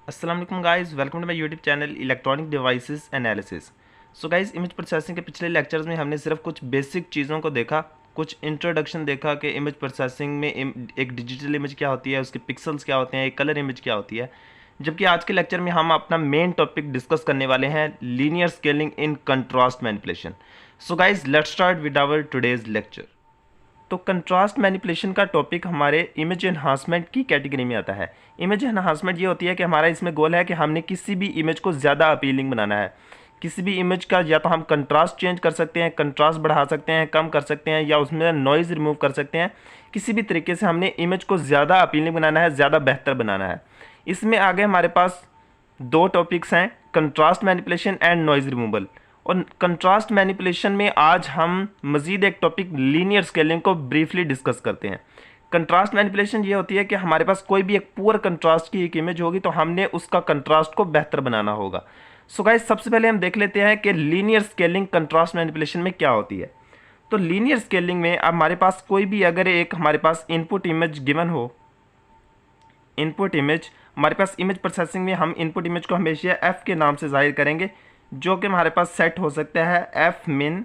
अस्सलाम वालेकुम guys, welcome to my YouTube channel electronic devices analysis. So guys, image processing के पिछले lectures में हमने सिर्फ कुछ बेसिक चीज़ों को देखा, कुछ इंट्रोडक्शन देखा कि इमेज प्रोसेसिंग में एक डिजिटल इमेज क्या होती है, उसके पिक्सल्स क्या होते हैं, एक कलर इमेज क्या होती है। जबकि आज के लेक्चर में हम अपना मेन टॉपिक डिस्कस करने वाले हैं linear scaling in contrast manipulation. So guys, let's start with our today's lecture. तो कंट्रास्ट मैनिपुलेशन का टॉपिक हमारे इमेज एनहांसमेंट की कैटेगरी में आता है। इमेज एनहांसमेंट ये होती है कि हमारा इसमें गोल है कि हमने किसी भी इमेज को ज़्यादा अपीलिंग बनाना है। किसी भी इमेज का या तो हम कंट्रास्ट चेंज कर सकते हैं, कंट्रास्ट बढ़ा सकते हैं, कम कर सकते हैं, या उसमें नॉइज़ रिमूव कर सकते हैं। किसी भी तरीके से हमने इमेज को ज़्यादा अपीलिंग बनाना है, ज़्यादा बेहतर बनाना है। इसमें आगे हमारे पास दो टॉपिक्स हैं, contrast manipulation and noise removal. और कंट्रास्ट मैनिपुलेशन में आज हम मज़ीद एक टॉपिक लीनियर स्केलिंग को ब्रीफली डिस्कस करते हैं। कंट्रास्ट मैनिपुलेशन ये होती है कि हमारे पास कोई भी एक पुअर कंट्रास्ट की एक इमेज होगी तो हमने उसका कंट्रास्ट को बेहतर बनाना होगा। सो गाइस, सबसे पहले हम देख लेते हैं कि लीनियर स्केलिंग कंट्रास्ट मैनिपुलेशन में क्या होती है। तो लीनियर स्केलिंग में अब हमारे पास कोई भी अगर एक हमारे पास इनपुट इमेज गिवन हो, इनपुट इमेज हमारे पास इमेज प्रोसेसिंग में हम इनपुट इमेज को हमेशा एफ के नाम से जाहिर करेंगे, जो कि हमारे पास सेट हो सकता है एफ मिन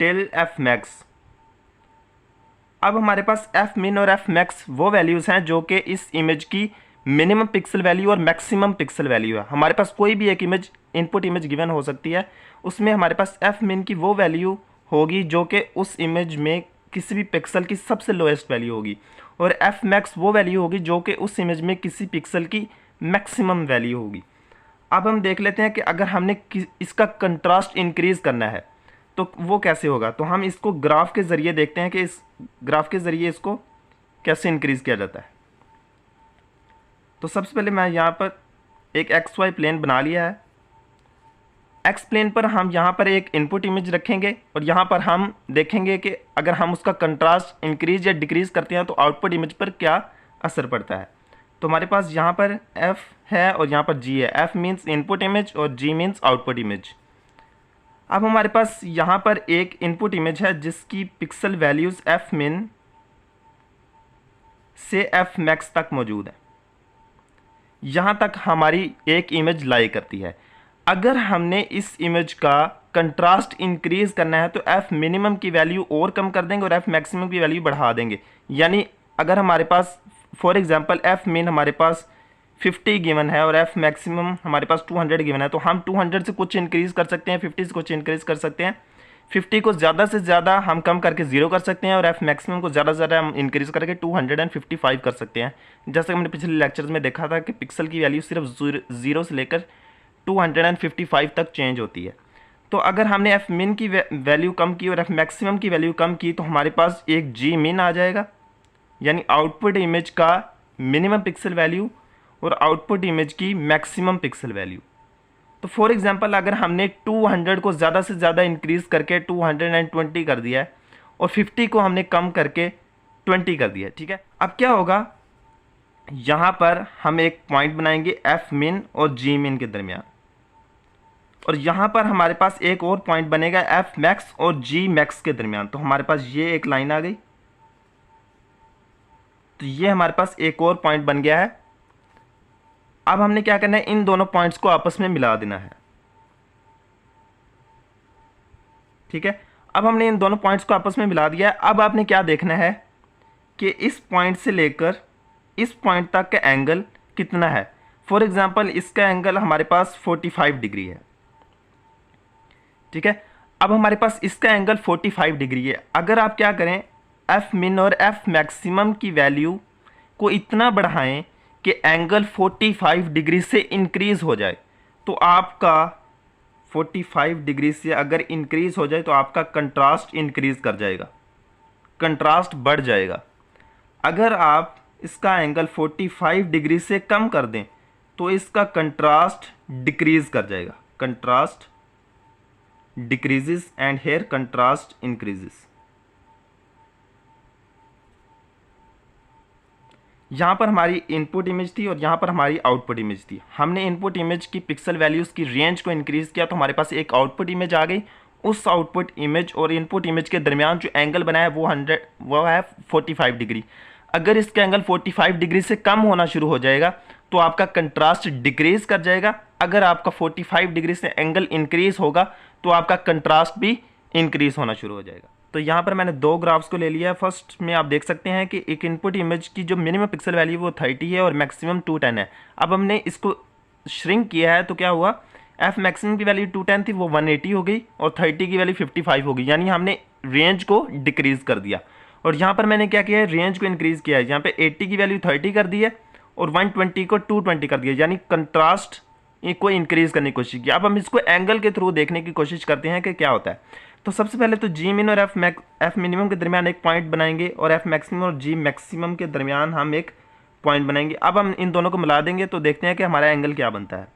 टिल एफ मैक्स। अब हमारे पास एफ मिन और एफ मैक्स वो वैल्यूज़ हैं जो कि इस इमेज की मिनिमम पिक्सल वैल्यू और मैक्सिमम पिक्सल वैल्यू है। हमारे पास कोई भी एक इमेज इनपुट इमेज गिवन हो सकती है, उसमें हमारे पास एफ मिन की वो वैल्यू होगी जो कि उस इमेज में किसी भी पिक्सल की सबसे लोएस्ट वैल्यू होगी, और एफ मैक्स वो वैल्यू होगी जो कि उस इमेज में किसी पिक्सल की मैक्सिमम वैल्यू होगी। अब हम देख लेते हैं कि अगर हमने इसका कंट्रास्ट इंक्रीज़ करना है तो वो कैसे होगा। तो हम इसको ग्राफ के ज़रिए देखते हैं कि इस ग्राफ के ज़रिए इसको कैसे इंक्रीज़ किया जाता है। तो सबसे पहले मैं यहाँ पर एक एक्स वाई प्लेन बना लिया है। एक्स प्लेन पर हम यहाँ पर एक इनपुट इमेज रखेंगे और यहाँ पर हम देखेंगे कि अगर हम उसका कंट्रास्ट इंक्रीज या डिक्रीज़ करते हैं तो आउटपुट इमेज पर क्या असर पड़ता है। तो हमारे पास यहाँ पर f है और यहाँ पर g है। f मीन्स इनपुट इमेज और g मीन्स आउटपुट इमेज। अब हमारे पास यहाँ पर एक इनपुट इमेज है जिसकी पिक्सल वैल्यूज़ f min से f max तक मौजूद है। यहाँ तक हमारी एक इमेज लाई करती है। अगर हमने इस इमेज का कंट्रास्ट इंक्रीज़ करना है तो f मिनिमम की वैल्यू और कम कर देंगे और f मैक्सिमम की वैल्यू बढ़ा देंगे। यानी अगर हमारे पास फॉर एग्जांपल एफ मिन हमारे पास 50 गिवन है और एफ मैक्सिमम हमारे पास 200 गिवन है, तो हम 200 से कुछ इंक्रीज़ कर सकते हैं, 50 से कुछ इंक्रीज़ कर सकते हैं। 50 को ज़्यादा से ज़्यादा हम कम करके 0 कर सकते हैं और एफ मैक्सिमम को ज़्यादा से ज़्यादा हम इंक्रीज़ करके 255 कर सकते हैं। जैसे हमने पिछले लेक्चर्स में देखा था कि पिक्सल की वैल्यू सिर्फ 0 से लेकर 255 तक चेंज होती है। तो अगर हमने एफ मिन की वैल्यू कम की और एफ मैक्सिमम की वैल्यू कम की तो हमारे पास एक जी मिन आ जाएगा, यानी आउटपुट इमेज का मिनिमम पिक्सल वैल्यू और आउटपुट इमेज की मैक्सिमम पिक्सल वैल्यू। तो फॉर एग्जांपल अगर हमने 200 को ज़्यादा से ज़्यादा इंक्रीज़ करके 220 कर दिया है और 50 को हमने कम करके 20 कर दिया है, ठीक है। अब क्या होगा, यहाँ पर हम एक पॉइंट बनाएंगे एफ मिन और जी मिन के दरमियान, और यहाँ पर हमारे पास एक और पॉइंट बनेगा एफ मैक्स और जी मैक्स के दरमियान। तो हमारे पास ये एक लाइन आ गई, तो ये हमारे पास एक और पॉइंट बन गया है। अब हमने क्या करना है, इन दोनों पॉइंट्स को आपस में मिला देना है, ठीक है। अब हमने इन दोनों पॉइंट्स को आपस में मिला दिया है। अब आपने क्या देखना है कि इस पॉइंट से लेकर इस पॉइंट तक का एंगल कितना है। फॉर एग्जांपल इसका एंगल हमारे पास 45 डिग्री है, ठीक है। अब हमारे पास इसका एंगल 45 डिग्री है। अगर आप क्या करें, एफ मिन और एफ मैक्सिमम की वैल्यू को इतना बढ़ाएं कि एंगल 45 डिग्री से इंक्रीज़ हो जाए, तो आपका 45 डिग्री से अगर इंक्रीज़ हो जाए तो आपका कंट्रास्ट इंक्रीज़ कर जाएगा, कंट्रास्ट बढ़ जाएगा। अगर आप इसका एंगल 45 डिग्री से कम कर दें तो इसका कंट्रास्ट डिक्रीज़ कर जाएगा, contrast decreases and here contrast increases. यहाँ पर हमारी इनपुट इमेज थी और यहाँ पर हमारी आउटपुट इमेज थी। हमने इनपुट इमेज की पिक्सल वैल्यूज़ की रेंज को इंक्रीज़ किया तो हमारे पास एक आउटपुट इमेज आ गई। उस आउटपुट इमेज और इनपुट इमेज के दरमियान जो एंगल बना है वो है 45 डिग्री। अगर इसका एंगल 45 डिग्री से कम होना शुरू हो जाएगा तो आपका कंट्रास्ट डिक्रीज कर जाएगा। अगर आपका 45 डिग्री से एंगल इंक्रीज होगा तो आपका कंट्रास्ट भी इंक्रीज होना शुरू हो जाएगा। तो यहाँ पर मैंने दो ग्राफ्स को ले लिया है। फर्स्ट में आप देख सकते हैं कि एक इनपुट इमेज की जो मिनिमम पिक्सल वैल्यू वो 30 है और मैक्सिमम 210 है। अब हमने इसको श्रिंक किया है तो क्या हुआ, एफ मैक्सिमम की वैल्यू 210 थी वो 180 हो गई और 30 की वैल्यू 55 हो गई, यानी हमने रेंज को डिक्रीज कर दिया। और यहाँ पर मैंने क्या किया है, रेंज को इंक्रीज किया है। यहाँ पे 80 की वैल्यू 30 कर दी है और 120 को 220 कर दिया, यानी कंट्रास्ट को इंक्रीज करने की कोशिश की। अब हम इसको एंगल के थ्रू देखने की कोशिश करते हैं कि क्या होता है। तो सबसे पहले तो जी मिन और एफ मिनिमम के दरमियान एक पॉइंट बनाएंगे और एफ मैक्सिमम और जी मैक्सिमम के दरमियान हम एक पॉइंट बनाएंगे। अब हम इन दोनों को मिला देंगे तो देखते हैं कि हमारा एंगल क्या बनता है।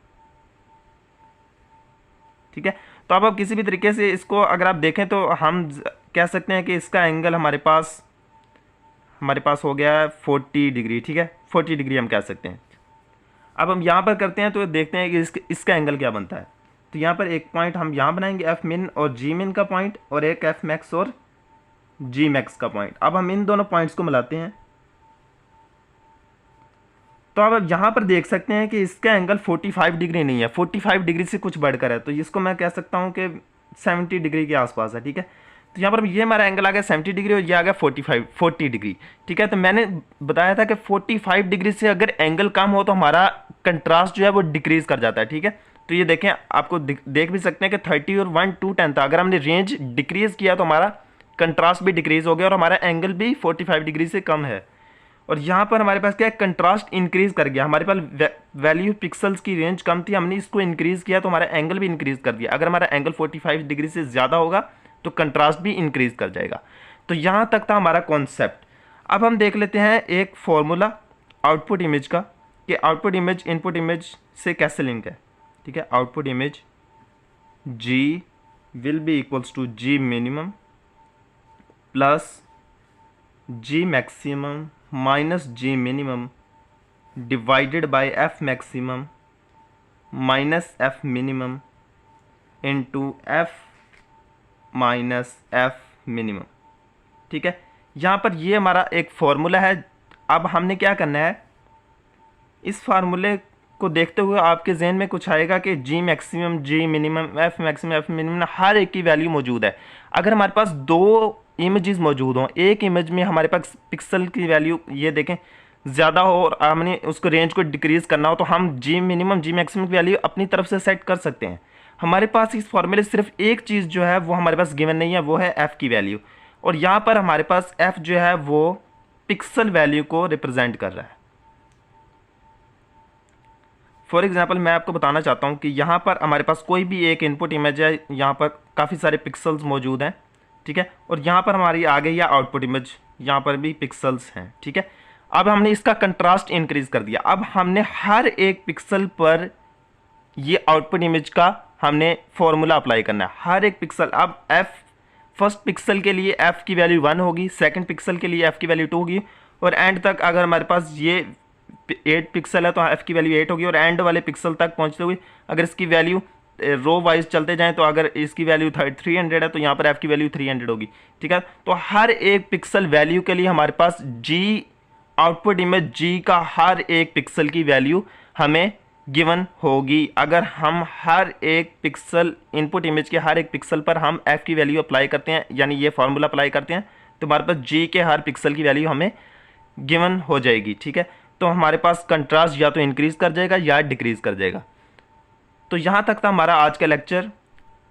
ठीक है, तो अब किसी भी तरीके से इसको अगर आप देखें तो हम कह सकते हैं कि इसका एंगल हमारे पास हो गया है 40 डिग्री। ठीक है, 40 डिग्री हम कह सकते हैं। अब हम यहाँ पर करते हैं तो देखते हैं कि इसका एंगल क्या बनता है। तो यहाँ पर एक पॉइंट हम यहाँ बनाएंगे एफ मिन और जी मिन का पॉइंट, और एक एफ मैक्स और जी मैक्स का पॉइंट। अब हम इन दोनों पॉइंट्स को मिलाते हैं तो अब यहाँ पर देख सकते हैं कि इसका एंगल 45 डिग्री नहीं है, 45 डिग्री से कुछ बढ़कर है। तो इसको मैं कह सकता हूँ कि 70 डिग्री के आसपास है। ठीक है, तो यहाँ पर ये हमारा एंगल आ गया 70 डिग्री और ये आ गया 40 डिग्री। ठीक है, तो मैंने बताया था कि 45 डिग्री से अगर एंगल कम हो तो हमारा कंट्रास्ट जो है वो डिक्रीज कर जाता है। ठीक है, तो ये देखें, आपको देख भी सकते हैं कि 30 और 1 210 था। अगर हमने रेंज डिक्रीज किया तो हमारा कंट्रास्ट भी डिक्रीज हो गया और हमारा एंगल भी 45 डिग्री से कम है। और यहाँ पर हमारे पास क्या है, कंट्रास्ट इंक्रीज कर गया। हमारे पास वैल्यू पिक्सल्स की रेंज कम थी, हमने इसको इंक्रीज किया तो हमारा एंगल भी इंक्रीज कर दिया। अगर हमारा एंगल 45 डिग्री से ज़्यादा होगा तो कंट्रास्ट भी इंक्रीज कर जाएगा। तो यहाँ तक था हमारा कॉन्सेप्ट। अब हम देख लेते हैं एक फॉर्मूला आउटपुट इमेज का कि आउटपुट इमेज इनपुट इमेज से कैसे लिंक है। ठीक है, output image G will be equals to G minimum plus G maximum minus G minimum divided by F maximum minus F minimum into F minus F minimum. ठीक है, यहाँ पर ये हमारा एक फॉर्मूला है। अब हमने क्या करना है, इस फार्मूले को देखते हुए आपके जहन में कुछ आएगा कि G maximum G minimum F maximum F minimum हर एक की वैल्यू मौजूद है। अगर हमारे पास दो इमेजेस मौजूद हों, एक इमेज में हमारे पास पिक्सल की वैल्यू ये देखें ज़्यादा हो और हमने उसको रेंज को डिक्रीज़ करना हो तो हम G मिनिमम G मैक्सिमम की वैल्यू अपनी तरफ से सेट कर सकते हैं। हमारे पास इस फॉर्मूले सिर्फ एक चीज़ जो है वो हमारे पास गिवन नहीं है, वो है F की वैल्यू। और यहाँ पर हमारे पास F जो है वो पिक्सल वैल्यू को रिप्रेजेंट कर रहा है। फॉर एग्जाम्पल मैं आपको बताना चाहता हूँ कि यहाँ पर हमारे पास कोई भी एक इनपुट इमेज है, यहाँ पर काफ़ी सारे पिक्सल्स मौजूद हैं। ठीक है, और यहाँ पर हमारी आ गई है आउटपुट इमेज, यहाँ पर भी पिक्सल्स हैं। ठीक है, अब हमने इसका कंट्रास्ट इंक्रीज कर दिया। अब हमने हर एक पिक्सल पर ये आउटपुट इमेज का हमने फॉर्मूला अप्लाई करना है। हर एक पिक्सल, अब फर्स्ट पिक्सल के लिए F की वैल्यू 1 होगी, सेकंड पिक्सल के लिए F की वैल्यू 2 होगी और एंड तक अगर हमारे पास ये 8 पिक्सल है तो F की वैल्यू 8 होगी। और एंड वाले पिक्सल तक पहुँचते हुए अगर इसकी वैल्यू रो वाइज चलते जाएं तो अगर इसकी वैल्यू 300 है तो यहाँ पर F की वैल्यू 300 होगी। ठीक है, तो हर एक पिक्सल वैल्यू के लिए हमारे पास G आउटपुट इमेज G का हर एक पिक्सल की वैल्यू हमें गिवन होगी। अगर हम हर एक पिक्सल इनपुट इमेज के हर एक पिक्सल पर हम F की वैल्यू अप्लाई करते हैं, यानी ये फार्मूला अप्लाई करते हैं, तो हमारे पास G के हर पिक्सल की वैल्यू हमें गिवन हो जाएगी। ठीक है, तो हमारे पास कंट्रास्ट या तो इंक्रीज कर जाएगा या डिक्रीज कर जाएगा। तो यहाँ तक था हमारा आज का लेक्चर।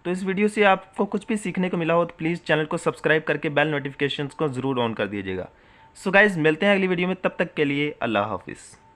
तो इस वीडियो से आपको कुछ भी सीखने को मिला हो तो प्लीज़ चैनल को सब्सक्राइब करके बेल नोटिफिकेशंस को ज़रूर ऑन कर दीजिएगा। सो गाइज़, मिलते हैं अगली वीडियो में, तब तक के लिए अल्लाह हाफिज़।